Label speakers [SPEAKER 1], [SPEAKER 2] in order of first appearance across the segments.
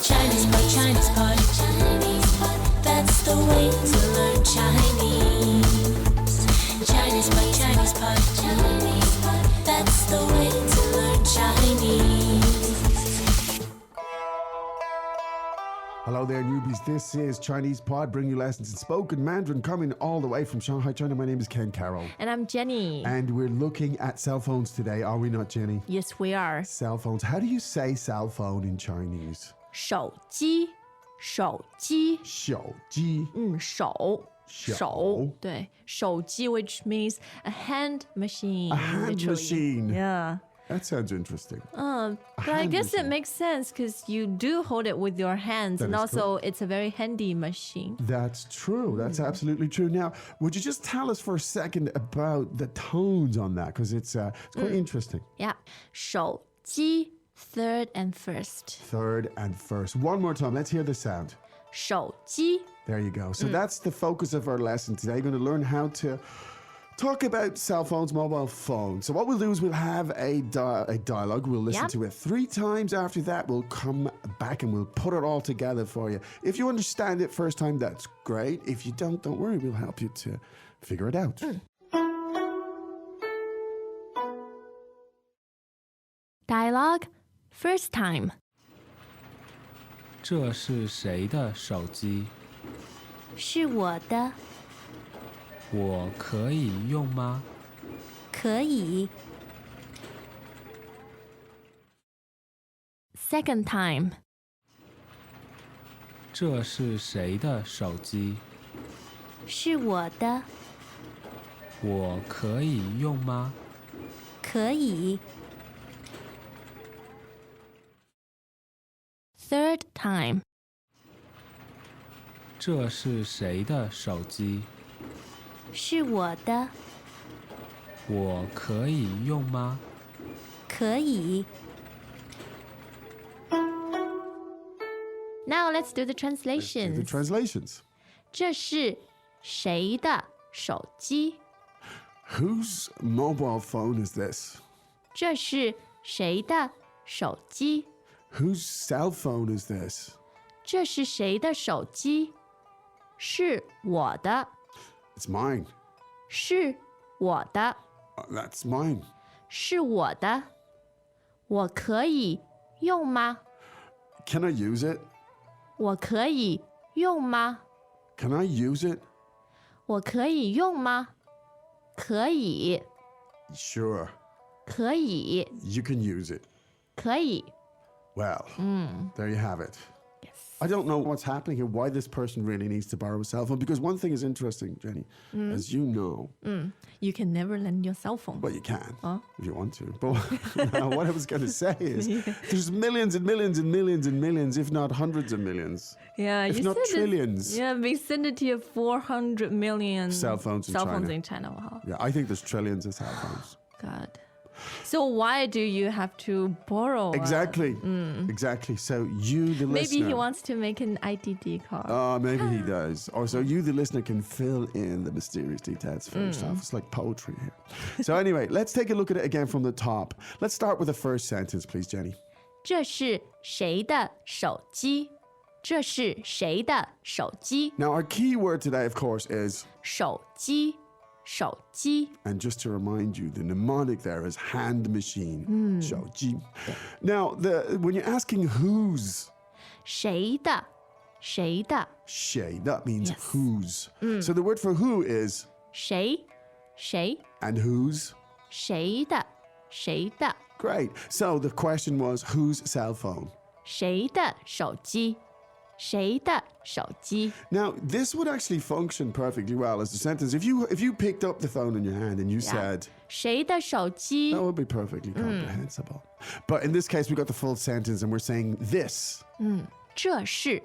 [SPEAKER 1] Chinese pot, Chinese pot, Chinese pot. That's the way to learn Chinese. Chinese pot, Chinese pot, Chinese pot. That's the way to learn Chinese.
[SPEAKER 2] Hello there, newbies. This is Chinese Pod, bringing you lessons in spoken Mandarin, coming all the way from Shanghai, China. My name is Ken Carroll.
[SPEAKER 3] And I'm Jenny.
[SPEAKER 2] And we're looking at cell phones today, are we not, Jenny?
[SPEAKER 3] Yes, we are.
[SPEAKER 2] Cell phones. How do you say cell phone in Chinese?
[SPEAKER 3] 手机，手机，
[SPEAKER 2] 手机。
[SPEAKER 3] 手，对，手机 which means a hand machine.
[SPEAKER 2] A hand
[SPEAKER 3] literally.
[SPEAKER 2] machine.
[SPEAKER 3] Yeah.
[SPEAKER 2] That sounds interesting.
[SPEAKER 3] But I guess it makes sense because you do hold it with your hands,
[SPEAKER 2] That
[SPEAKER 3] and
[SPEAKER 2] is
[SPEAKER 3] also it's a very handy machine.
[SPEAKER 2] That's true. That's absolutely true. Now, would you just tell us for a second about the tones on that? Because it's quite interesting.
[SPEAKER 3] Yeah. 手机 third and first.
[SPEAKER 2] Third and first. One more time. Let's hear the sound.
[SPEAKER 3] 手机
[SPEAKER 2] There you go. So that's the focus of our lesson today. You're going to learn how to talk about cell phones, mobile phones. So what we'll do is we'll have a dialogue. We'll listen to it 3 times. After that, we'll come back and we'll put it all together for you. If you understand it first time, that's great. If you don't worry. We'll help you to figure it out.
[SPEAKER 3] Dialogue first time.
[SPEAKER 4] 这是谁的手机？
[SPEAKER 3] 是我的，
[SPEAKER 4] 我可以用吗？
[SPEAKER 3] 可以。Second time.
[SPEAKER 4] 这是谁的手机？
[SPEAKER 3] 是我的，
[SPEAKER 4] 我可以用吗？
[SPEAKER 3] 可以。Third time.
[SPEAKER 4] 这是谁的手机？
[SPEAKER 3] 是我的，
[SPEAKER 4] 我可以用吗？
[SPEAKER 3] 可以。Now let's do the
[SPEAKER 2] Do the
[SPEAKER 3] translations.
[SPEAKER 2] translations.
[SPEAKER 3] 这是谁的手机？
[SPEAKER 2] Whose mobile phone is this?
[SPEAKER 3] 这是谁的手机？
[SPEAKER 2] Whose cell phone is this?
[SPEAKER 3] 这是谁的手机？是我的，
[SPEAKER 2] It's mine.
[SPEAKER 3] 是我的，
[SPEAKER 2] That's mine.
[SPEAKER 3] 是我的。我可以用吗？
[SPEAKER 2] Can I use it?
[SPEAKER 3] 我可以用吗？
[SPEAKER 2] Can I use it?
[SPEAKER 3] 我可以用吗？可以，
[SPEAKER 2] Sure.
[SPEAKER 3] 可以，
[SPEAKER 2] You can use it.
[SPEAKER 3] 可以。
[SPEAKER 2] Well, there you have it.
[SPEAKER 3] Yes.
[SPEAKER 2] I don't know what's happening here, why this person really needs to borrow a cell phone, because one thing is interesting, Jenny, as you know,
[SPEAKER 3] You can never lend your cell phone.
[SPEAKER 2] well, you can if you want to. But what I was going to say is there's millions and millions and millions and millions, if not hundreds of millions,
[SPEAKER 3] Yeah,
[SPEAKER 2] if
[SPEAKER 3] you
[SPEAKER 2] not
[SPEAKER 3] said it's-
[SPEAKER 2] trillions.
[SPEAKER 3] Yeah, vicinity of 400 million
[SPEAKER 2] Cell phones in
[SPEAKER 3] cell phones
[SPEAKER 2] China.
[SPEAKER 3] in China. Wow.
[SPEAKER 2] Yeah, I think there's trillions of cell phones.
[SPEAKER 3] God. So why do you have to borrow?
[SPEAKER 2] Exactly. Exactly. So you, the
[SPEAKER 3] Maybe
[SPEAKER 2] listener.
[SPEAKER 3] he wants to make an IDD card.
[SPEAKER 2] Maybe he does. Or so you, the listener, can fill in the mysterious details for yourself. It's like poetry here. So anyway, let's take a look at it again from the top. Let's start with the first sentence, please, Jenny.
[SPEAKER 3] 这是谁的手机？这是谁的手机？
[SPEAKER 2] Now, our key word today, of course, is,
[SPEAKER 3] 手机，手机。
[SPEAKER 2] and just to remind you, the mnemonic there is hand machine. 手机. Now, when you're asking whose,
[SPEAKER 3] 谁的？谁的？
[SPEAKER 2] shay, that means
[SPEAKER 3] Yes.
[SPEAKER 2] whose. So the word for who is
[SPEAKER 3] 谁？谁？
[SPEAKER 2] and whose.
[SPEAKER 3] 谁的？谁的？
[SPEAKER 2] Great. So the question was whose cell phone?
[SPEAKER 3] 谁的手机？谁的手机？
[SPEAKER 2] Now, this would actually function perfectly well as a sentence. If you picked up the phone in your hand and you said,
[SPEAKER 3] 谁的手机
[SPEAKER 2] that would be perfectly comprehensible. But in this case, we got the full sentence and we're saying this.
[SPEAKER 3] 这是，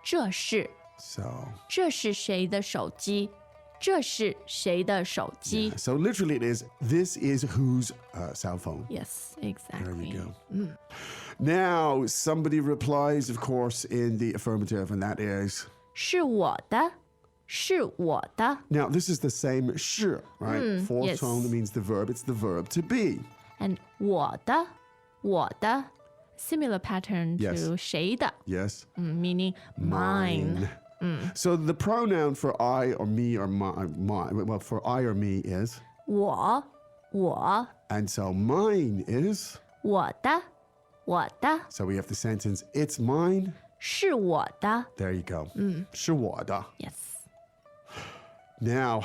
[SPEAKER 3] 这是，
[SPEAKER 2] So,
[SPEAKER 3] 这是谁的手机？这是谁的手机
[SPEAKER 2] so literally it is, this is whose cell phone.
[SPEAKER 3] ？Yes,
[SPEAKER 2] There
[SPEAKER 3] exactly.
[SPEAKER 2] you go. Now, somebody replies, of course, in the affirmative, and that is,
[SPEAKER 3] 是我的，是我的。
[SPEAKER 2] now this is the same 是, right? Fourth
[SPEAKER 3] yes.
[SPEAKER 2] tone that means the verb. It's the verb to be.
[SPEAKER 3] And 我的，我的 similar pattern
[SPEAKER 2] Yes.
[SPEAKER 3] to 谁的
[SPEAKER 2] Yes.
[SPEAKER 3] meaning mine.
[SPEAKER 2] So the pronoun for I or me or my well, for I or me is,
[SPEAKER 3] 我
[SPEAKER 2] and so mine is,
[SPEAKER 3] 我的
[SPEAKER 2] so we have the sentence, it's mine.
[SPEAKER 3] 是我的
[SPEAKER 2] There you go. 是我的.
[SPEAKER 3] Yes.
[SPEAKER 2] Now,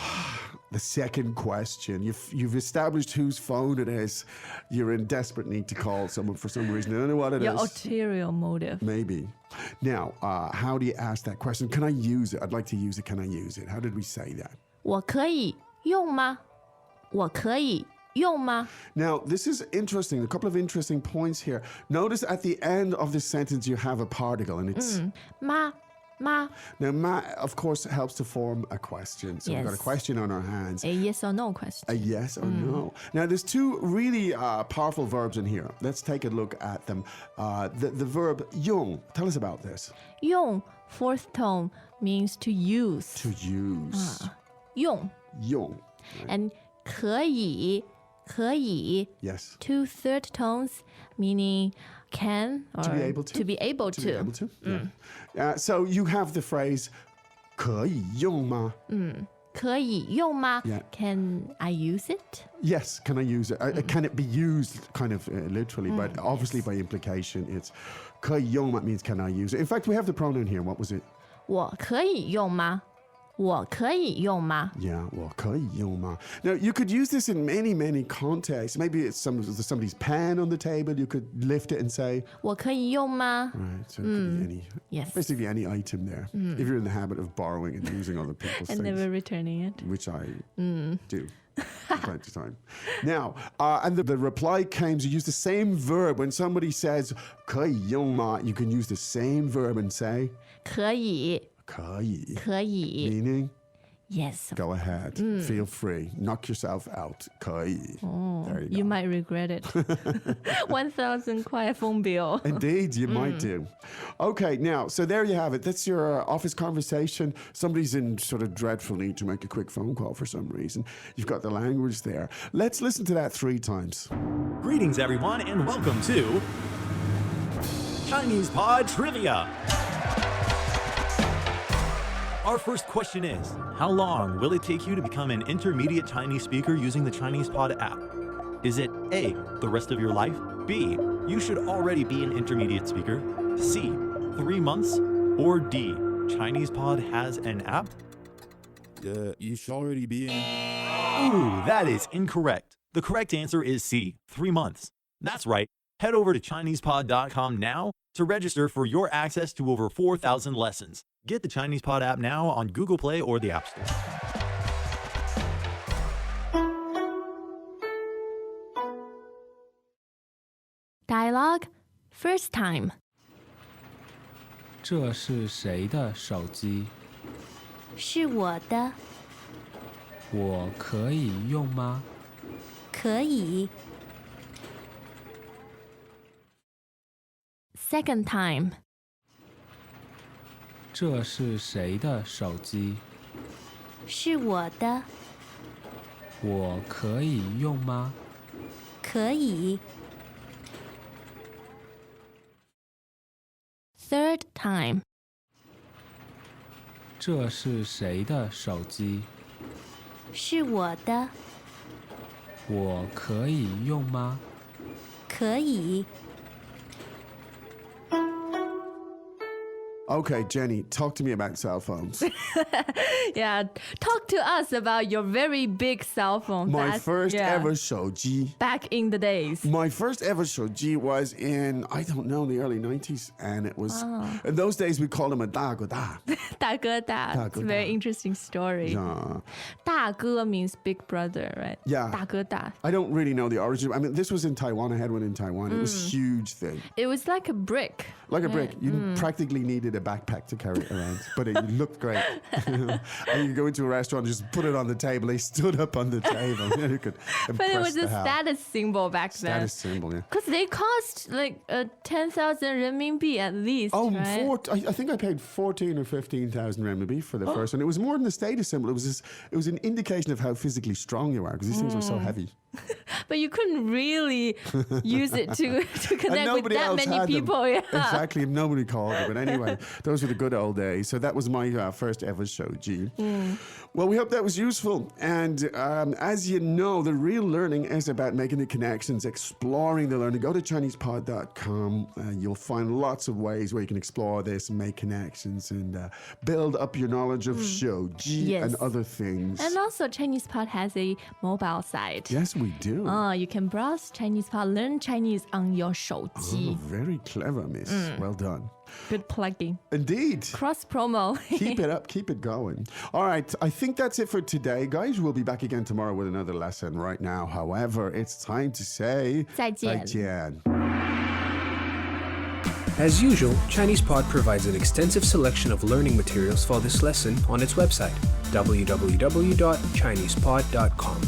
[SPEAKER 2] the second question. You've established whose phone it is. You're in desperate need to call someone for some reason. I don't know what it
[SPEAKER 3] Your
[SPEAKER 2] is.
[SPEAKER 3] ulterior motive.
[SPEAKER 2] Maybe. Now, how do you ask that question? Can I use it? I'd like to use it. Can I use it? How did we say that?
[SPEAKER 3] 我可以用吗？我可以用吗？
[SPEAKER 2] Now, this is interesting. A couple of interesting points here. Notice at the end of this sentence you have a particle, and it's
[SPEAKER 3] 吗？
[SPEAKER 2] now ma, of course, helps to form a question. So we've got a
[SPEAKER 3] Yes.
[SPEAKER 2] question on our hands.
[SPEAKER 3] A yes or no question.
[SPEAKER 2] A yes or no. Now, there's two really powerful verbs in here. Let's take a look at them. The verb 用. Tell us about this.
[SPEAKER 3] 用 fourth tone means to use.
[SPEAKER 2] To use.
[SPEAKER 3] 用
[SPEAKER 2] 用.
[SPEAKER 3] and 可以
[SPEAKER 2] Yes.
[SPEAKER 3] two third tones meaning can or
[SPEAKER 2] To be able to.
[SPEAKER 3] to be able
[SPEAKER 2] To be able to. Yeah. So you have the phrase 可以用吗?
[SPEAKER 3] 可以用吗
[SPEAKER 2] Yeah.
[SPEAKER 3] Can I use it?
[SPEAKER 2] Yes, can I use it? Can it be used kind of literally, but obviously by implication it's 可以用吗 means can I use it? In fact, we have the pronoun here. What was it?
[SPEAKER 3] 我可以用吗？我可以用吗？
[SPEAKER 2] Yeah, 我可以用吗? Now, you could use this in many contexts. Maybe it's somebody's pen on the table. You could lift it and say,
[SPEAKER 3] 我可以用吗？
[SPEAKER 2] right, so it could be any,
[SPEAKER 3] Yes.
[SPEAKER 2] basically any item there. If you're in the habit of borrowing and using other people's
[SPEAKER 3] And
[SPEAKER 2] things,
[SPEAKER 3] never returning it.
[SPEAKER 2] which I do from time to time. Now, and the reply came to use the same verb. When somebody says 可以用吗, you can use the same verb and say
[SPEAKER 3] 可以，
[SPEAKER 2] 可以,
[SPEAKER 3] 可以
[SPEAKER 2] meaning
[SPEAKER 3] Yes.
[SPEAKER 2] go ahead, feel free, knock yourself out. 可以. There you go.
[SPEAKER 3] You might regret it. 1,000 块phone bill.
[SPEAKER 2] Indeed, you might do. Okay, now, so there you have it. That's your office conversation. Somebody's in sort of dreadful need to make a quick phone call for some reason. You've got the language there. Let's listen to that 3 times.
[SPEAKER 5] Greetings, everyone, and welcome to Chinese Pod Trivia. Our first question is, how long will it take you to become an intermediate Chinese speaker using the Chinese Pod app? Is it A, the rest of your life? B, you should already be an intermediate speaker? C, 3 months? Or D, Chinese Pod has an app?
[SPEAKER 6] You should already be in.
[SPEAKER 5] Ooh, that is incorrect. The correct answer is C, 3 months. That's right. Head over to ChinesePod.com now to register for your access to over 4,000 lessons. Get the Chinese Pod app now on Google Play or the App Store.
[SPEAKER 3] Dialogue first time.
[SPEAKER 4] 这是谁的手机？
[SPEAKER 1] 是我的，
[SPEAKER 4] 我可以用吗？
[SPEAKER 1] 可以。
[SPEAKER 3] Second time.
[SPEAKER 4] 这是谁的手机？
[SPEAKER 1] 是我的，
[SPEAKER 4] 我可以用吗？
[SPEAKER 1] 可以。
[SPEAKER 3] Third time.
[SPEAKER 4] 这是谁的手机？
[SPEAKER 1] 是我的，
[SPEAKER 4] 我可以用吗？
[SPEAKER 1] 可以。
[SPEAKER 2] Okay, Jenny, talk to me about cell phones.
[SPEAKER 3] Yeah, talk to us about your very big cell phone.
[SPEAKER 2] My
[SPEAKER 3] That's-
[SPEAKER 2] first
[SPEAKER 3] yeah,
[SPEAKER 2] ever 手机.
[SPEAKER 3] Back in the days.
[SPEAKER 2] My first ever 手机 was in, I don't know, the early 90s. And it was, in those days, we called them a 大哥大.
[SPEAKER 3] 大哥大. It's a very interesting story.
[SPEAKER 2] Yeah.
[SPEAKER 3] 大哥 means big brother, right?
[SPEAKER 2] Yeah.
[SPEAKER 3] 大哥大.
[SPEAKER 2] I don't really know the origin. I mean, this was in Taiwan. I had one in Taiwan. It was a huge thing.
[SPEAKER 3] It was like a brick.
[SPEAKER 2] Like a brick. You practically needed a backpack to carry it around. But it looked great. And you go into a restaurant and just put it on the table. They stood up on the table. You could
[SPEAKER 3] But it was
[SPEAKER 2] impress
[SPEAKER 3] a
[SPEAKER 2] the hell.
[SPEAKER 3] status symbol back then.
[SPEAKER 2] Status symbol, yeah.
[SPEAKER 3] Because they cost like 10,000 renminbi at least,
[SPEAKER 2] Oh,
[SPEAKER 3] right?
[SPEAKER 2] I think I paid 14 or 15,000 renminbi for the first one. It was more than the status symbol. It was an indication of how physically strong you are because these things were so heavy.
[SPEAKER 3] But you couldn't really use it to connect with
[SPEAKER 2] nobody
[SPEAKER 3] that
[SPEAKER 2] else
[SPEAKER 3] many
[SPEAKER 2] had them.
[SPEAKER 3] people. Yeah.
[SPEAKER 2] Exactly, nobody called it. But anyway, those were the good old days. So that was my first ever shoji. Well, we hope that was useful. And as you know, the real learning is about making the connections, exploring the learning. Go to ChinesePod.com. You'll find lots of ways where you can explore this and make connections and build up your knowledge of shoji
[SPEAKER 3] Yes.
[SPEAKER 2] and other things.
[SPEAKER 3] And also, Chinese Pod has a mobile site.
[SPEAKER 2] Yes, we do.
[SPEAKER 3] You can browse Chinese Pod, learn Chinese on your 手机.
[SPEAKER 2] Oh, very clever, miss. Well done.
[SPEAKER 3] Good plugging.
[SPEAKER 2] Indeed.
[SPEAKER 3] Cross promo.
[SPEAKER 2] Keep it up, keep it going. All right, I think that's it for today, guys. We'll be back again tomorrow with another lesson. Right now, however, it's time to say
[SPEAKER 3] 再见.
[SPEAKER 2] 再见.
[SPEAKER 7] As usual, ChinesePod provides an extensive selection of learning materials for this lesson on its website, www.chinesepod.com.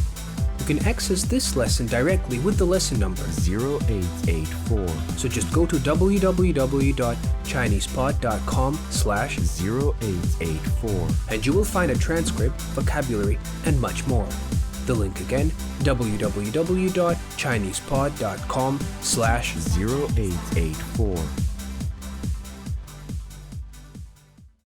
[SPEAKER 7] You can access this lesson directly with the lesson number
[SPEAKER 8] 0884
[SPEAKER 7] So just go to www.chinesepod.com/0884
[SPEAKER 8] 0884.
[SPEAKER 7] and you will find a transcript, vocabulary, and much more. The link again, www.chinesepod.com/0884